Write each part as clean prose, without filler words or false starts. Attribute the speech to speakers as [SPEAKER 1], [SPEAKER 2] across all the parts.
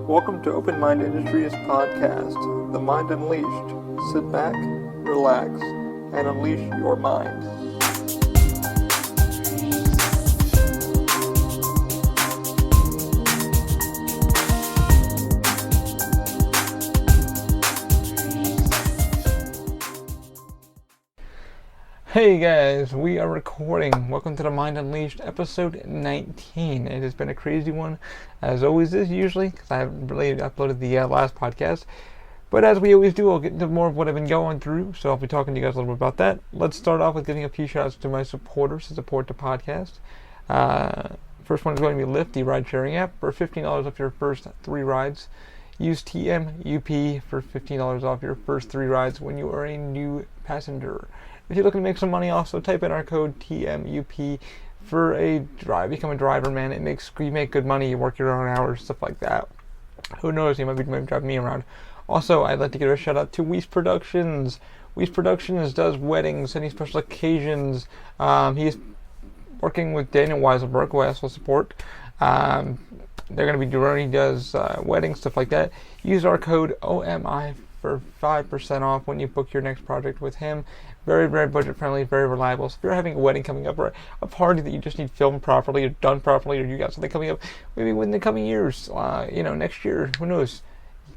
[SPEAKER 1] Welcome to Open Mind Industries podcast, The Mind Unleashed. Sit back, relax, and unleash your mind. Hey guys, we are recording. Welcome to The Mind Unleashed, episode 19. It has been a crazy one, as always is usually, because I haven't really uploaded the last podcast. But as we always do, I'll get into more of what I've been going through, so I'll be talking to you guys a little bit about that. Let's start off with giving a few shout outs to my supporters who support the podcast. First one is going to be Lyft, the ride-sharing app, for $15 off your first 3 rides. Use TMUP for $15 off your first 3 rides when you are a new passenger. If you're looking to make some money, also type in our code TMUP for a drive. Become a driver, man. You make good money. You work your own hours, stuff like that. Who knows? You might be driving me around. Also, I'd like to give a shout out to Weiss Productions. Weiss Productions does weddings, any special occasions. He's working with Daniel Weiselberg, who I also support. They're going to be doing, he does weddings, stuff like that. Use our code OMI for 5% off when you book your next project with him. Very, very budget friendly, very reliable. So if you're having a wedding coming up or a party that you just need filmed properly or done properly, or you got something coming up maybe within the coming years, next year, who knows?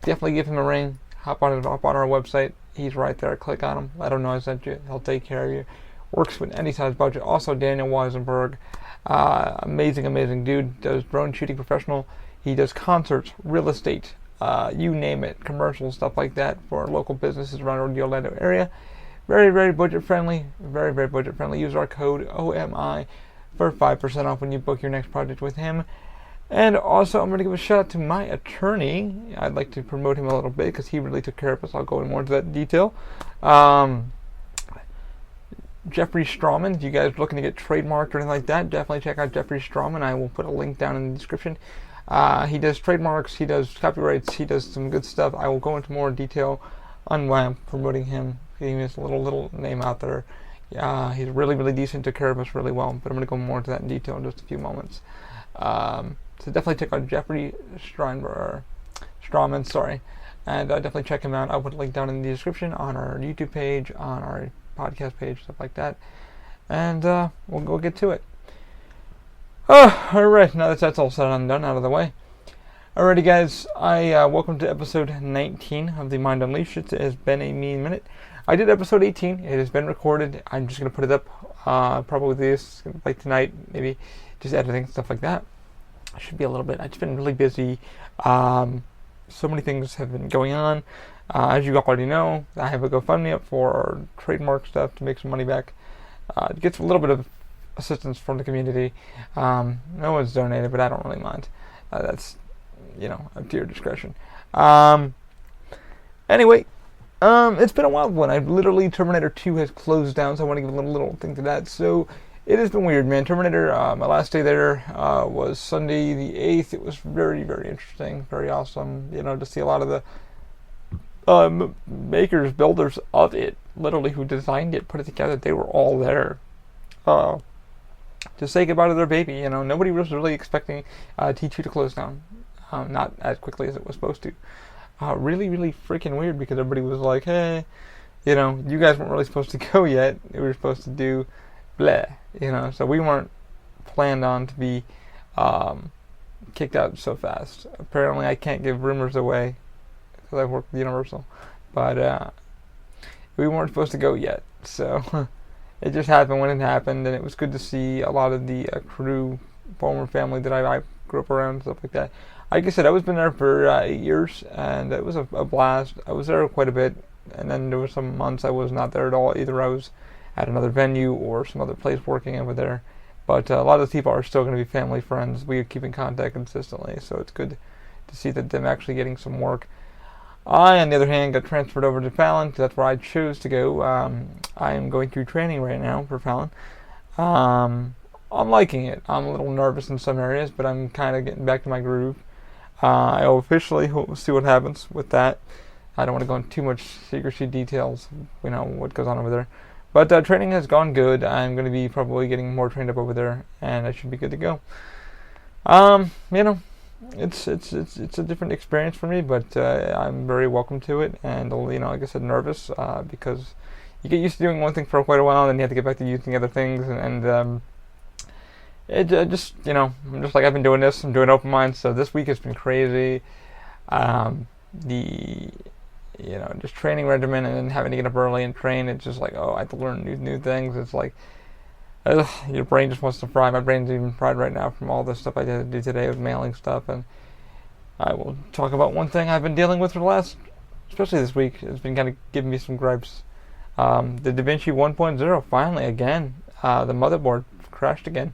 [SPEAKER 1] Definitely give him a ring. Hop on our website. He's right there. Click on him. Let him know I sent you. He'll take care of you. Works with any size budget. Also, Daniel Weisenberg, amazing dude. Does drone shooting professional. He does concerts, real estate, you name it, commercials, stuff like that for local businesses around the Orlando area. Very, very budget friendly. Very, very budget friendly. Use our code OMI for 5% off when you book your next project with him. And also, I'm going to give a shout out to my attorney. I'd like to promote him a little bit because he really took care of us. I'll go more into that in detail. Jeffrey Strawman. If you guys are looking to get trademarked or anything like that, definitely check out Jeffrey Strawman. I will put a link down in the description. He does trademarks, he does copyrights, he does some good stuff. I will go into more detail on why I'm promoting him, getting this little name out there. He's really decent, took care of us really well, but I'm going to go more into that in detail in just a few moments. So definitely check out Jeffrey Strawman, and definitely check him out. I'll put a link down in the description on our YouTube page, on our podcast page, stuff like that. And we'll go get to it. Alright, now that that's all said and done, out of the way. Alrighty guys, welcome to episode 19 of The Mind Unleashed. It has been a mean minute. I did episode 18, it has been recorded. I'm just going to put it up, probably this, like tonight, maybe, just editing, stuff like that. I should be a little bit, I've just been really busy. So many things have been going on. As you already know, I have a GoFundMe up for our trademark stuff to make some money back. It gets a little bit of assistance from the community. No one's donated, but I don't really mind. That's, up to your discretion. Anyway, it's been a wild one. Terminator 2 has closed down, so I want to give a little thing to that. So, it has been weird, man. Terminator, my last day there was Sunday the 8th. It was very, very interesting, very awesome, to see a lot of the builders of it, literally who designed it, put it together. They were all there. To say goodbye to their baby, nobody was really expecting T2 to close down, not as quickly as it was supposed to. Really freaking weird, because everybody was like, hey, you guys weren't really supposed to go yet. We were supposed to do blah, so we weren't planned on to be kicked out so fast. Apparently I can't give rumors away because I work with Universal, but we weren't supposed to go yet, so it just happened when it happened, and it was good to see a lot of the crew, former family that I grew up around, stuff like that. Like I said, I was been there for 8 years, and it was a blast. I was there quite a bit, and then there were some months I was not there at all. Either I was at another venue or some other place working over there. But a lot of the people are still going to be family, friends. We keep in contact consistently, so it's good to see that them actually getting some work. I, on the other hand, got transferred over to Fallon. That's where I chose to go. I am going through training right now for Fallon. I'm liking it. I'm a little nervous in some areas, but I'm kind of getting back to my groove. I'll officially see what happens with that. I don't want to go into too much secrecy details, what goes on over there. But training has gone good. I'm going to be probably getting more trained up over there, and I should be good to go. it's a different experience for me, but I'm very welcome to it, and like I said, nervous because you get used to doing one thing for quite a while, and then you have to get back to using other things, and it just I'm just like I've been doing this. I'm doing open mind, so this week has been crazy. The just training regimen and then having to get up early and train. It's just like, oh, I have to learn new things. It's like your brain just wants to fry. My brain's even fried right now from all the stuff I had to do today with mailing stuff. And I will talk about one thing I've been dealing with for the last, especially this week. It's been kind of giving me some gripes. The Vinci 1.0 finally again. The motherboard crashed again.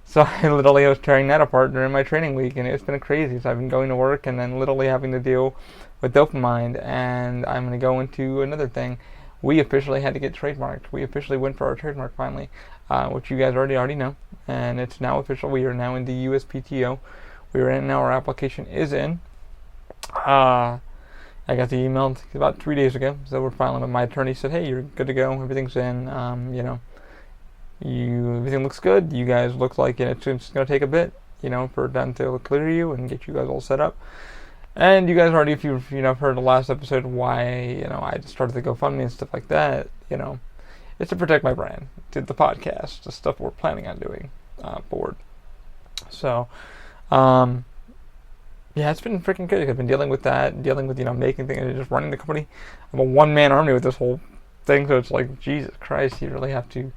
[SPEAKER 1] So I literally was tearing that apart during my training week, and it's been crazy. So I've been going to work and then literally having to deal with dopamine, and I'm going to go into another thing. We officially had to get trademarked. We officially went for our trademark finally, which you guys already know, and it's now official. We are now in the USPTO. We are in now. Our application is in. I got the email about 3 days ago, so we're filing it. My attorney said, "Hey, you're good to go. Everything's in. Everything looks good. You guys look like it's going to take a bit, for them to clear you and get you guys all set up." And you guys already, if you've heard the last episode, why I just started the GoFundMe and stuff like that. It's to protect my brand, did the podcast, the stuff we're planning on doing forward. So, yeah, it's been freaking good. I've been dealing with that, dealing with making things, and just running the company. I'm a one-man army with this whole thing, so it's like, Jesus Christ, you really have to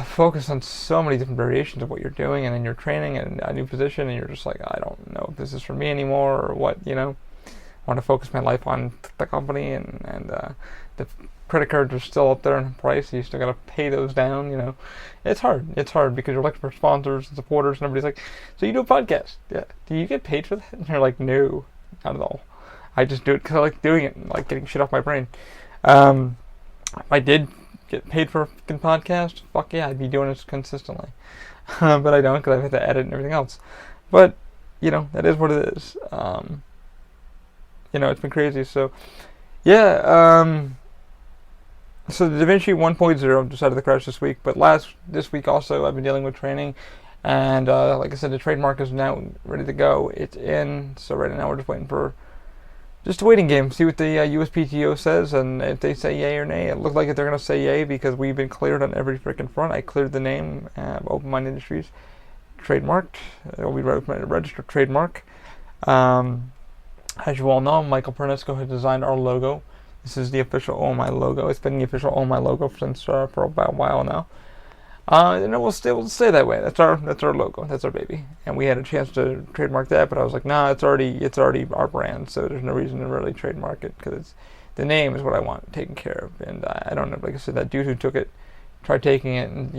[SPEAKER 1] focus on so many different variations of what you're doing, and then you're training in a new position, and you're just like, I don't know if this is for me anymore or what. I want to focus my life on the company, and the credit cards are still up there in price, so you still got to pay those down. It's hard because you're looking for sponsors and supporters, and everybody's like, so you do a podcast? Yeah. Do you get paid for that? And you're like, no, not at all. I just do it because I like doing it and like getting shit off my brain. If I did get paid for a fucking podcast, fuck yeah, I'd be doing this consistently. But I don't, because I've had to edit and everything else. But, that is what it is. It's been crazy. So, yeah, so the DaVinci 1.0 decided to crash this week, but this week also I've been dealing with training, and like I said, the trademark is now ready to go. It's in, so right now we're just a waiting game, see what the USPTO says, and if they say yay or nay. It looks like they're going to say yay because we've been cleared on every freaking front. I cleared the name, Open Mind Industries, trademarked. We registered trademark. As you all know, Michael Pernesco has designed our logo. This is the official OMI logo. It's been the official OMI logo since for about a while now. And it will still stay that way. That's our logo. That's our baby. And we had a chance to trademark that, but I was like, nah, it's already our brand, so there's no reason to really trademark it because the name is what I want taken care of. And I don't know, like I said, that dude who took it, tried taking it, and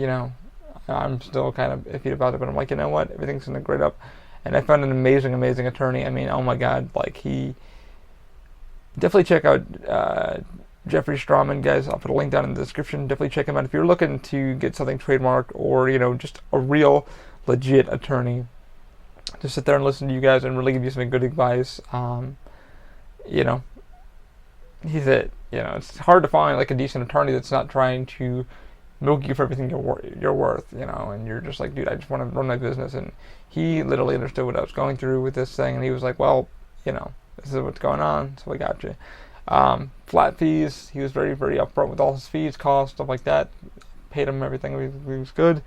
[SPEAKER 1] I'm still kind of iffy about it. But I'm like, you know what? Everything's gonna grade up. And I found an amazing attorney. I mean, oh my God, like he. Definitely check out Jeffrey Strawman, guys. I'll put a link down in the description. Definitely check him out if you're looking to get something trademarked or just a real legit attorney to sit there and listen to you guys and really give you some good advice. He's it. It's hard to find like a decent attorney that's not trying to milk you for everything you're worth. And you're just like, dude, I just want to run my business. And he literally understood what I was going through with this thing, and he was like, well, this is what's going on, so I got you. Flat fees. He was very, very upfront with all his fees, costs, stuff like that. Paid him everything. He was good.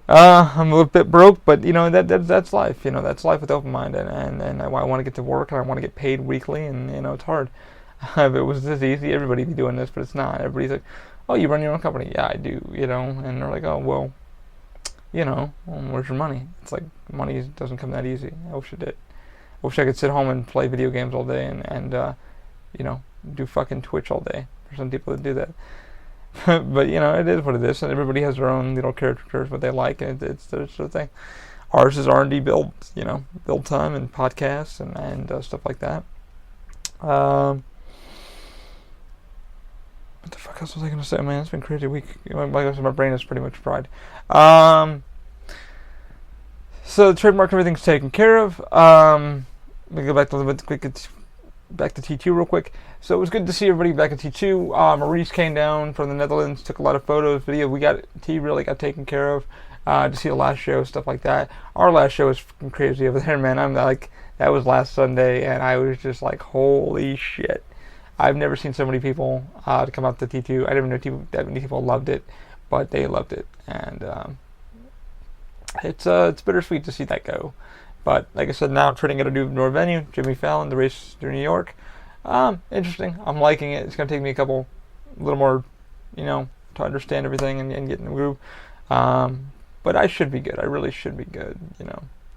[SPEAKER 1] I'm a little bit broke, but that's life. That's life with Open Mind, and I want to get to work, and I want to get paid weekly, and it's hard. If it was this easy, everybody'd be doing this, but it's not. Everybody's like, "Oh, you run your own company?" Yeah, I do. And they're like, "Oh, well, where's your money?" It's like money doesn't come that easy. I wish it did. I wish I could sit home and play video games all day and do fucking Twitch all day. There's some people that do that. But, it is what it is. And everybody has their own little characters, what they like, and it's their sort of thing. Ours is R&D build, build time and podcasts and stuff like that. What the fuck else was I going to say? Man, it's been a crazy week. Like I said, my brain is pretty much fried. So the trademark, everything's taken care of. Let me go back a little bit back to T2 real quick. So it was good to see everybody back at T2. Maurice came down from the Netherlands, took a lot of photos, video. Really got taken care of. to see the last show, stuff like that. Our last show was fucking crazy over there, man. I'm like, that was last Sunday, and I was just like, holy shit. I've never seen so many people to come out to T2. I didn't know that many people loved it, but they loved it, and it's bittersweet to see that go. But like I said, now I'm trying to get a new venue, Jimmy Fallon, the race through New York. Interesting. I'm liking it. It's gonna take me a little more, to understand everything and get in the groove. But I should be good. I really should be good,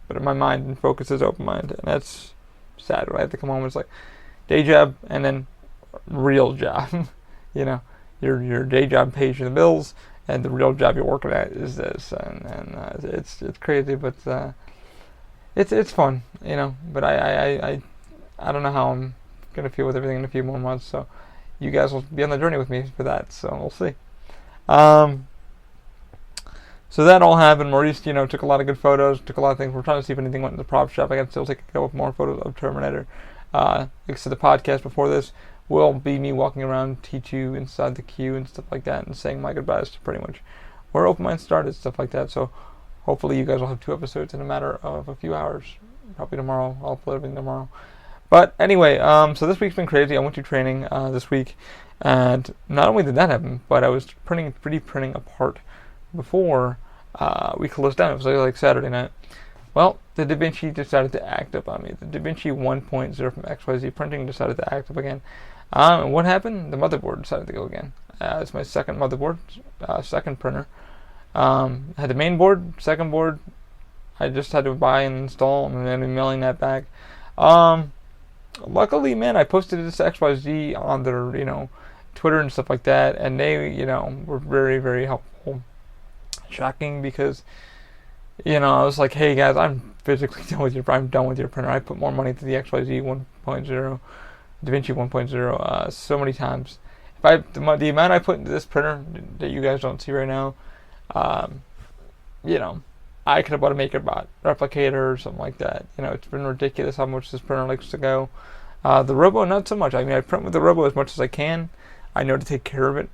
[SPEAKER 1] But my mind and focus is open-minded, and that's sad. I have to come home. It's like day job and then real job. Your day job pays you the bills, and the real job you're working at is this, and it's crazy, but it's fun, But I don't know how I'm gonna feel with everything in a few more months, so you guys will be on the journey with me for that. So we'll see. So that all happened. Maurice, took a lot of good photos, took a lot of things. We're trying to see if anything went in the prop shop. I got to still take a couple more photos of Terminator. Like I said, the podcast before this will be me walking around T2 inside the queue and stuff like that and saying my goodbyes to pretty much where Open Mind started, stuff like that. So hopefully you guys will have 2 episodes in a matter of a few hours. Probably tomorrow. I'll upload everything tomorrow. But anyway, so this week's been crazy. I went to training this week, and not only did that happen, but I was 3D printing a part before we closed down. It was like Saturday night. Well, the Da Vinci decided to act up on me. The Da Vinci 1.0 from XYZ Printing decided to act up again. And what happened? The motherboard decided to go again. It's my second motherboard, second printer. I had the main board, second board. I just had to buy and install, and then I'm mailing that back. Luckily, man, I posted this to XYZ on their, Twitter and stuff like that, and they, were very, very helpful. Shocking because, I was like, hey guys, I'm physically done with your printer. I put more money into the XYZ 1.0, Da Vinci 1.0 so many times. The amount I put into this printer that you guys don't see right now, I could have bought a MakerBot replicator or something like that. It's been ridiculous how much this printer likes to go. The Robo, not so much. I mean, I print with the Robo as much as I can. I know to take care of it.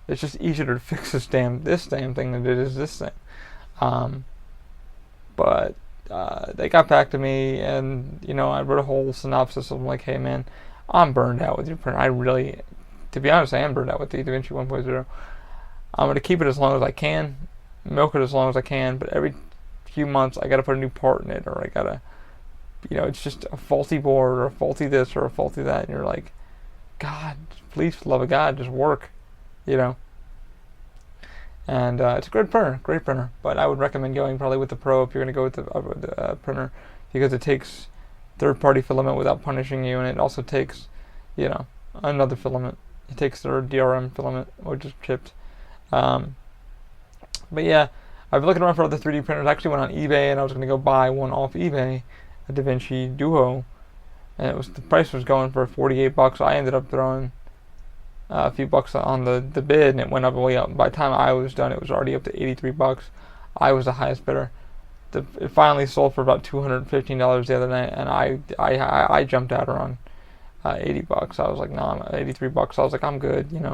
[SPEAKER 1] It's just easier to fix this damn thing than it is this thing. But they got back to me, and I wrote a whole synopsis of like, hey man, I'm burned out with your printer. To be honest, I am burned out with the Da Vinci 1.0. I'm gonna keep it as long as I can, milk it as long as I can, but every few months I gotta put a new part in it, or I gotta, it's just a faulty board, or a faulty this, or a faulty that, and you're like, God, please, for the love of God, just work, And it's a great printer, but I would recommend going probably with the Pro if you're gonna go with the printer, because it takes third-party filament without punishing you, and it also takes, another filament. It takes their DRM filament, which is chipped. But yeah, I've been looking around for other 3D printers. I actually went on eBay, and I was going to go buy one off eBay, a Da Vinci Duo, and the price was going for $48. So I ended up throwing a few bucks on the bid, and it went up way up. By the time I was done, it was already up to $83. I was the highest bidder. It finally sold for about $215 the other night, and I jumped out around $80. I was like, no, I'm at $83. I was like, I'm good, Because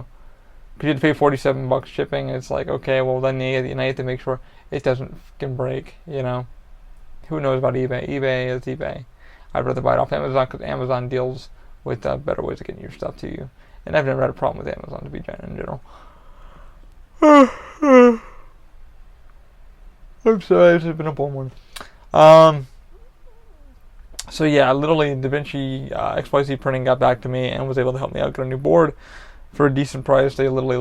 [SPEAKER 1] you had to pay $47 shipping. It's like, okay, well then you have to make sure it doesn't fucking break. Who knows about eBay? eBay is eBay. I'd rather buy it off Amazon, because Amazon deals with better ways of getting your stuff to you. And I've never had a problem with Amazon, to be in general. I'm sorry, it's been a bull one. So yeah, literally Da Vinci XYZ Printing got back to me and was able to help me out get a new board for a decent price. They literally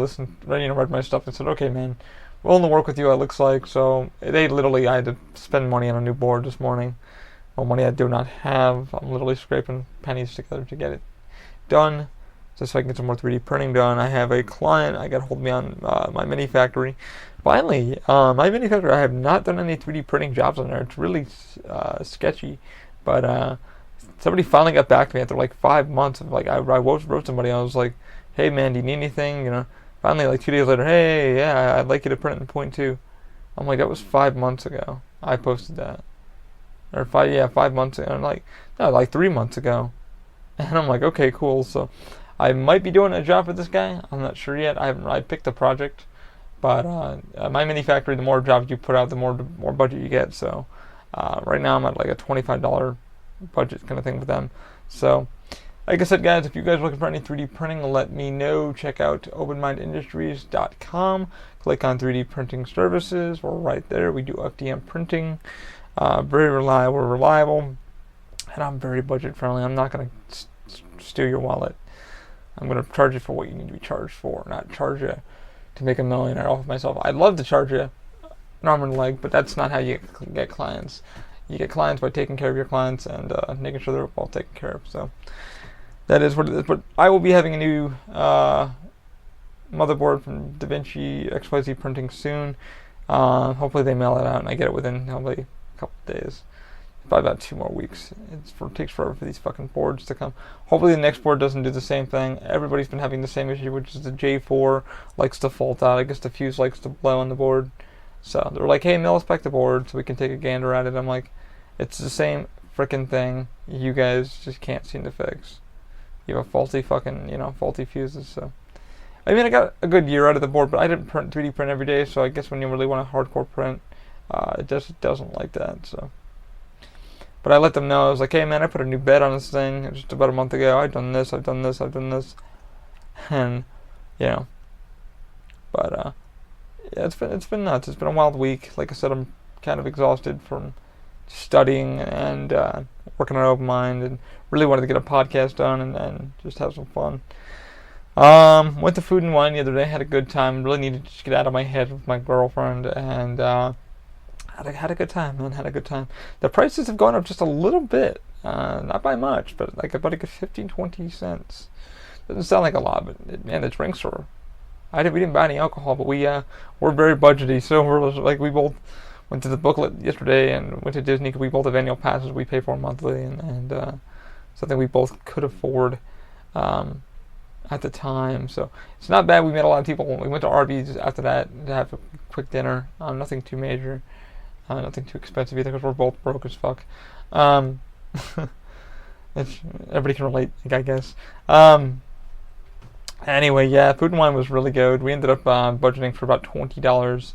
[SPEAKER 1] read my stuff and said, okay man, we're willing to work with you, it looks like. So I had to spend money on a new board this morning. Well, money I do not have. I'm literally scraping pennies together to get it done, just so I can get some more 3D printing done. I have a client I got hold of me on my mini factory. Finally, my mini factory, I have not done any 3D printing jobs on there. It's really sketchy. But somebody finally got back to me after like 5 months of I wrote somebody. I was like, hey man, do you need anything? Finally, like 2 days later, hey, yeah, I'd like you to print in point 2. I'm like, that was 5 months ago. I posted that. Or 5 months ago. I'm like, no, like 3 months ago. And I'm like, okay, cool. So I might be doing a job for this guy. I'm not sure yet. I picked a project But my mini factory, the more jobs you put out, the more budget you get. So right now I'm at like a $25 budget kind of thing with them. So like I said, guys, if you guys are looking for any 3D printing, let me know. Check out openmindindustries.com. Click on 3D printing services. We're right there. We do FDM printing. Very reliable, and I'm very budget friendly. I'm not going to steal your wallet. I'm going to charge you for what you need to be charged for, not charge you to make a millionaire off of myself. I'd love to charge you an arm and a leg, but that's not how you get clients. You get clients by taking care of your clients and making sure they're well taken care of. So that is what it is. But I will be having a new motherboard from Vinci XYZ printing soon. Hopefully they mail it out and I get it within probably a couple of days. Probably about 2 more weeks. It takes forever for these fucking boards to come. Hopefully the next board doesn't do the same thing. Everybody's been having the same issue, which is the J4 likes to fault out. I guess the fuse likes to blow on the board. So they're like, hey, mil-spec the board so we can take a gander at it. I'm like, it's the same freaking thing. You guys just can't seem to fix. You have a faulty faulty fuses. So I mean, I got a good year out of the board, but I didn't 3D print every day. So I guess when you really want a hardcore print, it just doesn't like that. So. But I let them know. I was like, hey man, I put a new bed on this thing just about a month ago. I've done this. And, but, yeah, it's been nuts. It's been a wild week. Like I said, I'm kind of exhausted from studying and working on Open Mind, and really wanted to get a podcast done and just have some fun. Went to Food and Wine the other day. Had a good time. Really needed to just get out of my head with my girlfriend, and had a good time, man. Had a good time. The prices have gone up just a little bit. Not by much, but like about like 15, 20 cents. Doesn't sound like a lot, but man, the drinks were... we didn't buy any alcohol, but we're very budgety. So we both went to the booklet yesterday and went to Disney because we both have annual passes we pay for monthly, and something we both could afford at the time. So it's not bad. We met a lot of people. We went to Arby's after that to have a quick dinner. Nothing too major. Nothing too expensive either because we're both broke as fuck. Everybody can relate, I guess. Anyway, yeah, Food and Wine was really good. We ended up budgeting for about $20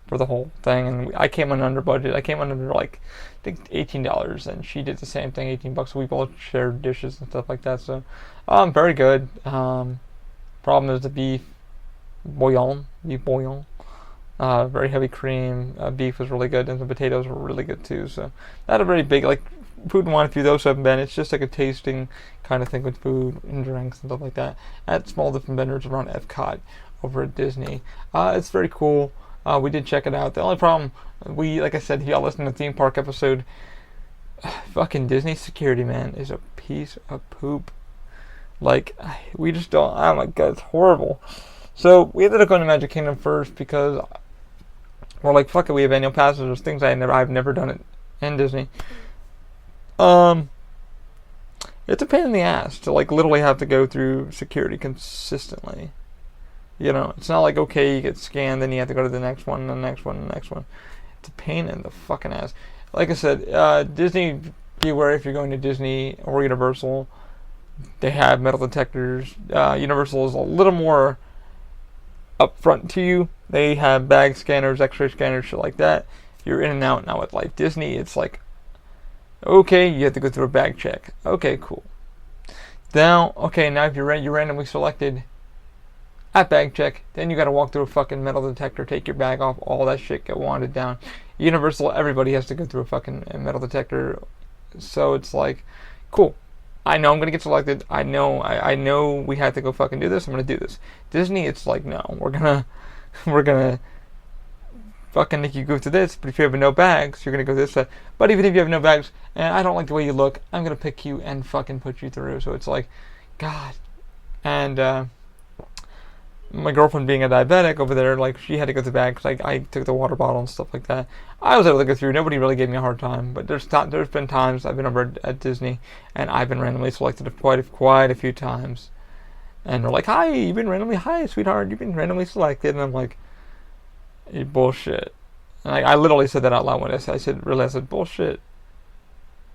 [SPEAKER 1] for the whole thing, and I came in under budget. I came in under like I think $18, and she did the same thing, $18. So we both shared dishes and stuff like that. So, very good. Problem is the beef bouillon. Very heavy cream. Beef was really good, and the potatoes were really good too. So not a very big Food and Wine. If you those haven't been, it's just like a tasting kind of thing with food and drinks and stuff like that at small different vendors around Epcot over at Disney. It's very cool. We did check it out. The only problem, like I said, if y'all listen to the theme park episode, fucking Disney security, man, is a piece of poop. Like, we just don't. Oh my god, it's horrible. So we ended up going to Magic Kingdom first because we're like, fuck it, we have annual passes. There's things I've never done it in Disney. It's a pain in the ass to literally have to go through security consistently. It's not like, okay, you get scanned, then you have to go to the next one, the next one, the next one. It's a pain in the fucking ass. Like I said, Disney, be aware if you're going to Disney or Universal, they have metal detectors. Universal is a little more upfront to you. They have bag scanners, x-ray scanners, shit like that. You're in and out. Now with Disney, it's like, okay, you have to go through a bag check. Okay, cool. Now if you're randomly selected at bag check, then you gotta walk through a fucking metal detector, take your bag off, all that shit get wanded down. Universal, everybody has to go through a fucking metal detector. So it's like, cool. I know I'm gonna get selected. I know we have to go fucking do this. I'm gonna do this. Disney, it's like, no, we're gonna fucking make you go through this. But if you have no bags, you're gonna go this way. But even if you have no bags, and I don't like the way you look, I'm gonna pick you and fucking put you through. So it's like, God. And my girlfriend being a diabetic over there, she had to go through the bag because I took the water bottle and stuff like that. I was able to go through. Nobody really gave me a hard time, but there's been times I've been over at Disney and I've been randomly selected quite a few times, and they're like, "Hi, sweetheart, you've been randomly selected," and I'm like, "You bullshit." And I literally said that out loud when I said, "Bullshit."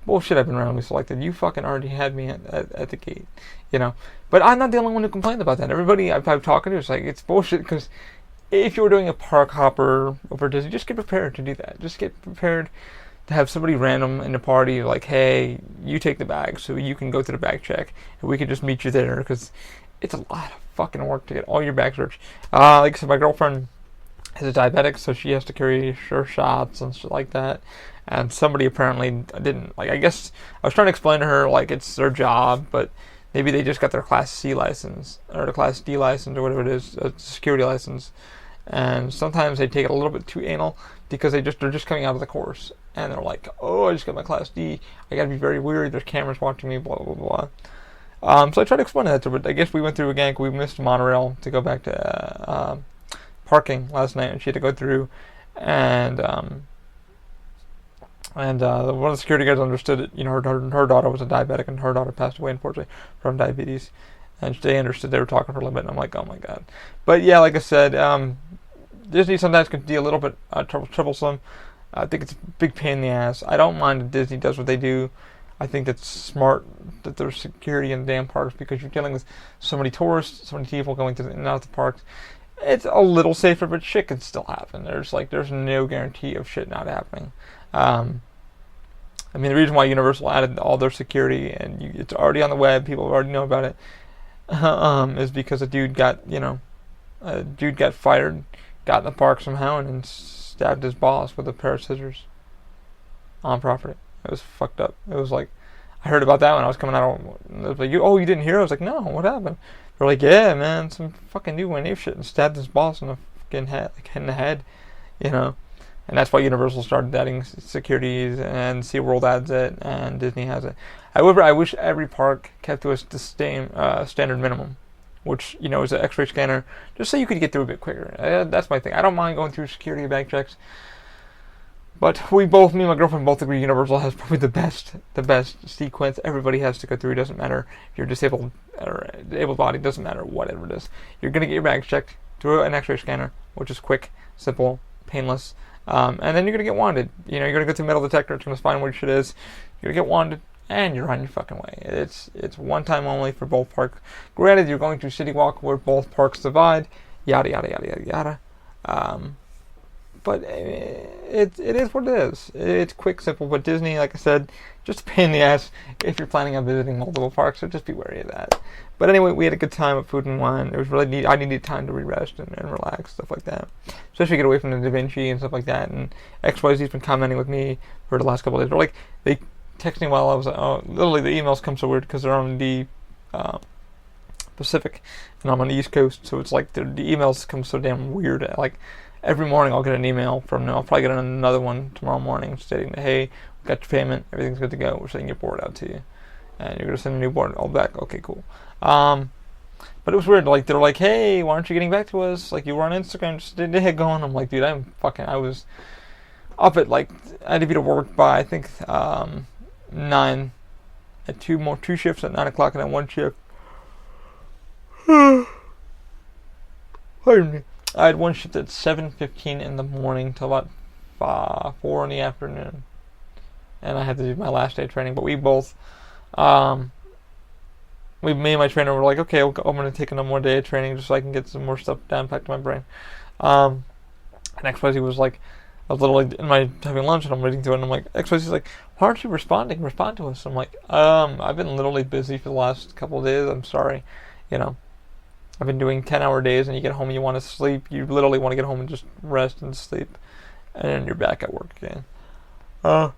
[SPEAKER 1] Bullshit, I've been randomly selected. You fucking already had me at the gate, But I'm not the only one who complained about that. Everybody I've talked to is like, it's bullshit because if you were doing a park hopper over Disney, just get prepared to do that. Just get prepared to have somebody random in the party like, hey, you take the bag so you can go through the bag check, and we can just meet you there, because it's a lot of fucking work to get all your bags searched. Like I said, my girlfriend is a diabetic, so she has to carry her shots and shit like that. And somebody apparently didn't, like, I guess I was trying to explain to her, like, it's their job, but maybe they just got their Class C license, or the Class D license, or whatever it is, a security license. And sometimes they take it a little bit too anal, because they're just coming out of the course. And they're like, oh, I just got my Class D, I gotta be very weird, there's cameras watching me, blah, blah, blah. So I tried to explain that to her, but I guess we went through again, we missed monorail to go back to parking last night, and she had to go through, and one of the security guards understood it. You know, her daughter was a diabetic, and her daughter passed away, unfortunately, from diabetes. And they understood. They were talking for a little bit, and I'm like, oh my god. But yeah, like I said, Disney sometimes can be a little bit troublesome. I think it's a big pain in the ass. I don't mind if Disney does what they do. I think that's smart that there's security in the damn parks, because you're dealing with so many tourists, so many people going in and out of the parks. It's a little safer, but shit can still happen. There's no guarantee of shit not happening. I mean, the reason why Universal added all their security, and it's already on the web, people already know about it, is because a dude got fired, got in the park somehow, and then stabbed his boss with a pair of scissors on property. It was fucked up. It was like, I heard about that when I was coming out. It was like, you didn't hear? I was like, no, what happened? They're like, yeah, man, some fucking dude went ape shit and stabbed his boss in the fucking head, in the head, you know. And that's why Universal started adding securities, and SeaWorld adds it, and Disney has it. However, I wish every park kept to the same standard minimum, which, you know, is an X-ray scanner, just so you could get through a bit quicker. That's my thing. I don't mind going through security bag checks, but me and my girlfriend both agree Universal has probably the best sequence. Everybody has to go through. It doesn't matter if you're disabled or able-bodied. Doesn't matter whatever it is. You're gonna get your bags checked through an X-ray scanner, which is quick, simple, painless. And then you're going to get wanded. You know, you're going to go through metal detector, it's going to find where shit is. You're going to get wanded, and you're on your fucking way. It's one time only for both parks. Granted, you're going through City Walk where both parks divide, yada, yada, yada, yada, yada. But it is what it is. It's quick, simple, but Disney, like I said, just a pain in the ass if you're planning on visiting multiple parks, so just be wary of that. But anyway, we had a good time at Food and Wine. It was really neat. I needed time to re-rest and relax, stuff like that. Especially get away from the Da Vinci and stuff like that. And XYZ's been commenting with me for the last couple of days. They text me while I was, literally the emails come so weird because they're on the Pacific and I'm on the East Coast, so it's like the emails come so damn weird. Like, every morning I'll get an email from them. I'll probably get another one tomorrow morning stating that, hey, we got your payment, everything's good to go, we're sending your board out to you. And you're going to send a new board all back. Okay, cool. But it was weird. Like, they're like, hey, why aren't you getting back to us? Like, you were on Instagram, just did it going. I'm like, dude, I was up at, like, I had to be to work by, I think, 9. At two shifts at 9 o'clock and then one shift. Pardon me. I had one shift at 7:15 in the morning till about 4 in the afternoon. And I had to do my last day of training. But we both, me and my trainer were like, okay, I'm going to take another more day of training just so I can get some more stuff down back to my brain. And XYZ was like, I was literally in my having lunch and I'm reading through it and I'm like, XYZ's like, why aren't you responding? Respond to us. I'm like, I've been literally busy for the last couple of days. I'm sorry. You know, I've been doing 10-hour days and you get home and you want to sleep. You literally want to get home and just rest and sleep. And then you're back at work again. Oh,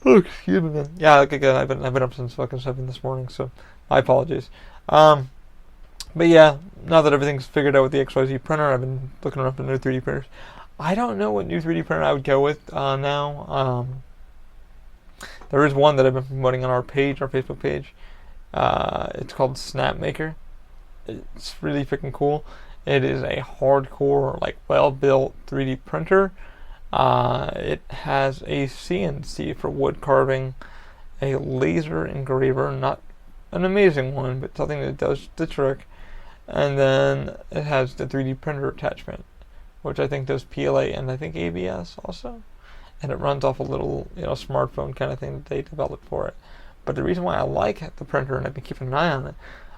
[SPEAKER 1] excuse me, man. Yeah, like again, I've been up since fucking 7 this morning, so my apologies. But yeah, now that everything's figured out with the XYZ printer, I've been looking up the new 3D printers. I don't know what new 3D printer I would go with now. There is one that I've been promoting on our page, our Facebook page. It's called SnapMaker. It's really freaking cool. It is a hardcore, like, well-built 3D printer. It has a CNC for wood carving, a laser engraver, not an amazing one, but something that does the trick. And then it has the 3D printer attachment, which I think does PLA and I think ABS also. And it runs off a little, smartphone kind of thing that they developed for it. But the reason why I like the printer, and I've been keeping an eye on it,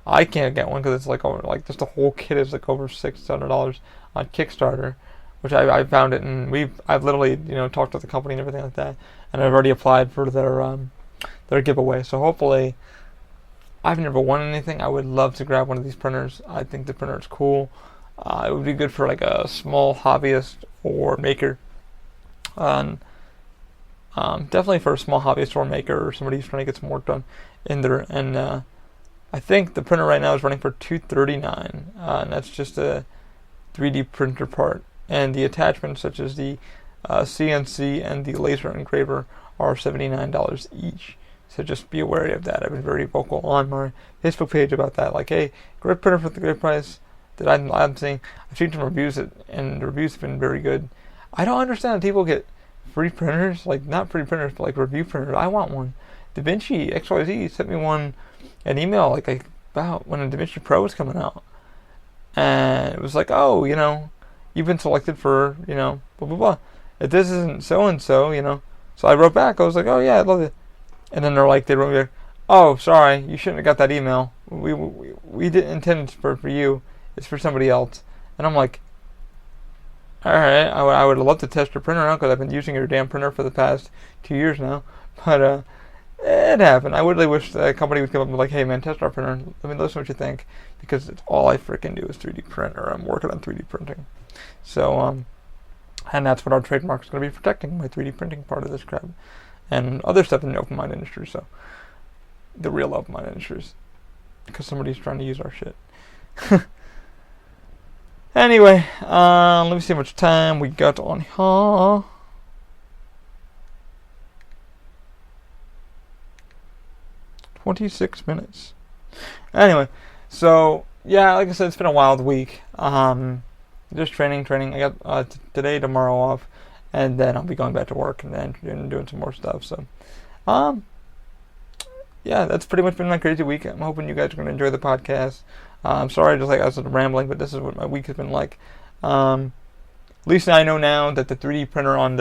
[SPEAKER 1] I can't get one because it's like over, like just the whole kit is like over $600 on Kickstarter, which I found it, and I've literally talked to the company and everything like that, and I've already applied for their giveaway. So hopefully, I've never won anything. I would love to grab one of these printers. I think the printer is cool. It would be good for like a small hobbyist or maker. Definitely for a small hobbyist or maker or somebody who's trying to get some work done in there. And I think the printer right now is running for $239, and that's just a 3D printer part. And the attachments, such as the CNC and the laser engraver, are $79 each. So just be aware of that. I've been very vocal on my Facebook page about that. Like, hey, great printer for the great price that I'm seeing. I've seen some reviews, and the reviews have been very good. I don't understand how people get free printers, like not free printers, but like review printers. I want one. Vinci XYZ sent me an email like about when the Vinci Pro was coming out, and it was like, oh, you've been selected for, blah blah blah. If this isn't so and so, so I wrote back. I was like, oh yeah, I love it. And then they wrote me like, oh, sorry, you shouldn't have got that email. We didn't intend it for you. It's for somebody else. And I'm like, all right, I would love to test your printer out because I've been using your damn printer for the past 2 years now. But it happened. I would really wish the company would come up and be like, hey man, test our printer. Let me listen what you think, because it's all I freaking do is 3D print, or I'm working on 3D printing. So and that's what our trademark is going to be protecting, my 3D printing part of this crap, and other stuff in the open mind industry. So the real open mind industries, because somebody's trying to use our shit. Anyway, let me see how much time we got on here. 26 minutes. Anyway, so yeah, like I said, it's been a wild week. Just training. I got today, tomorrow off, and then I'll be going back to work and then doing some more stuff. So, yeah, that's pretty much been my crazy week. I'm hoping you guys are going to enjoy the podcast. I'm sorry, just like I was rambling, but this is what my week has been like. At least I know now that the 3D printer on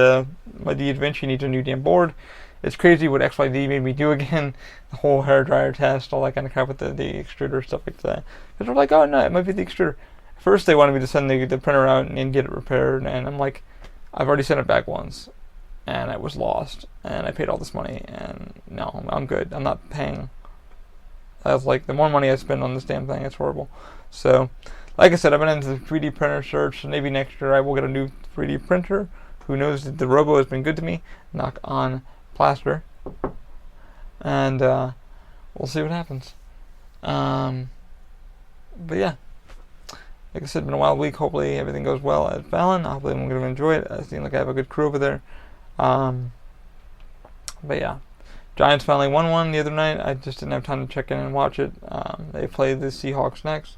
[SPEAKER 1] my Vinci needs a new damn board. It's crazy what XYZ made me do again. The whole hair dryer test, all that kind of crap with the extruder, stuff like that. Because we're like, oh no, it might be the extruder. First they wanted me to send the printer out and get it repaired, and I'm like, I've already sent it back once, and it was lost, and I paid all this money, and no, I'm good. I'm not paying. I was like, the more money I spend on this damn thing, it's horrible. So, like I said, I've been into the 3D printer search, so maybe next year I will get a new 3D printer. Who knows? The Robo has been good to me. Knock on plaster. And we'll see what happens. But yeah, like I said, it's been a wild week. Hopefully everything goes well at Fallon. Hopefully I'm going to enjoy it. I seem like I have a good crew over there. But yeah, Giants finally won one the other night. I just didn't have time to check in and watch it. They play the Seahawks next.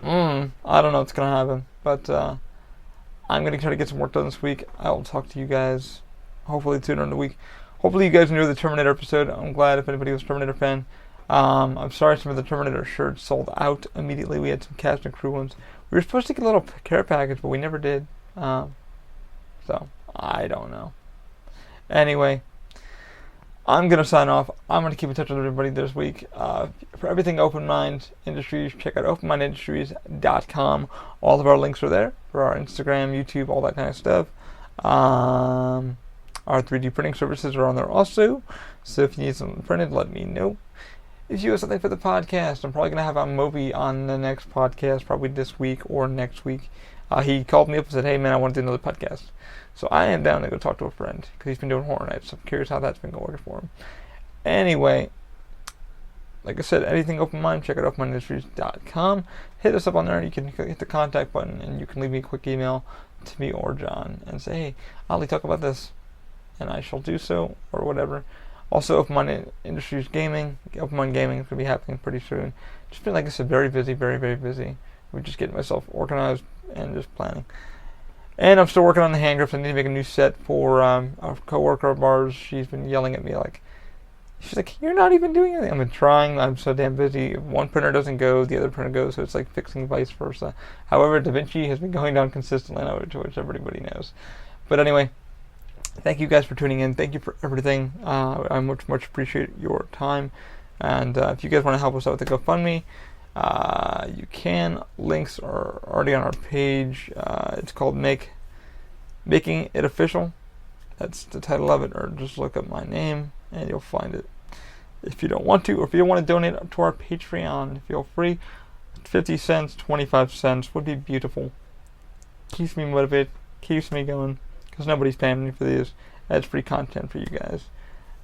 [SPEAKER 1] I don't know what's going to happen, but I'm going to try to get some work done this week. I will talk to you guys hopefully sooner in the week. Hopefully you guys enjoyed the Terminator episode. I'm glad if anybody was a Terminator fan. I'm sorry some of the Terminator shirts sold out immediately. We had some cast and crew ones. We were supposed to get a little care package, but we never did. So, I don't know. Anyway, I'm going to sign off. I'm going to keep in touch with everybody this week. For everything Open Mind Industries, check out openmindindustries.com. All of our links are there for our Instagram, YouTube, all that kind of stuff. Our 3D printing services are on there also. So if you need something printed, let me know. If you have something for the podcast, I'm probably going to have a Moby on the next podcast, probably this week or next week. He called me up and said, hey man, I want to do another podcast. So I am down to go talk to a friend, because he's been doing Horror Nights. So I'm curious how that's been going for him. Anyway, like I said, anything Open Mind, check out openmindindustries.com. Hit us up on there, and you can hit the contact button, and you can leave me a quick email to me or John and say, hey, Ollie, talk about this, and I shall do so, or whatever. Also, Open Mind Industries Gaming, Open Mind Gaming is going to be happening pretty soon. Just been, like I said, very busy, very, very busy. We're just getting myself organized and just planning. And I'm still working on the hand grips. I need to make a new set for a coworker of ours. She's been yelling at me she's like, you're not even doing anything. I've been trying. I'm so damn busy. If one printer doesn't go, the other printer goes. So it's like fixing vice versa. However, Da Vinci has been going down consistently, which everybody knows. But anyway, thank you guys for tuning in. Thank you for everything. I much appreciate your time. And if you guys want to help us out with the GoFundMe, you can. Links are already on our page. It's called Making It Official. That's the title of it, or just look up my name and you'll find it. If you don't want to, or if you don't want to donate to our Patreon, feel free. 50 cents, 25 cents would be beautiful. Keeps me motivated, keeps me going, because nobody's paying me for these. That's free content for you guys.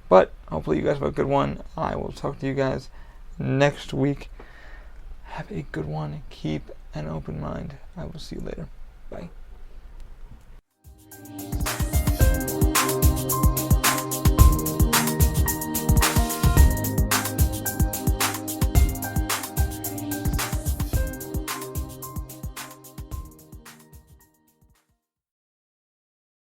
[SPEAKER 1] But hopefully you guys have a good one. I will talk to you guys next week. Have a good one. Keep an open mind. I will see you later. Bye.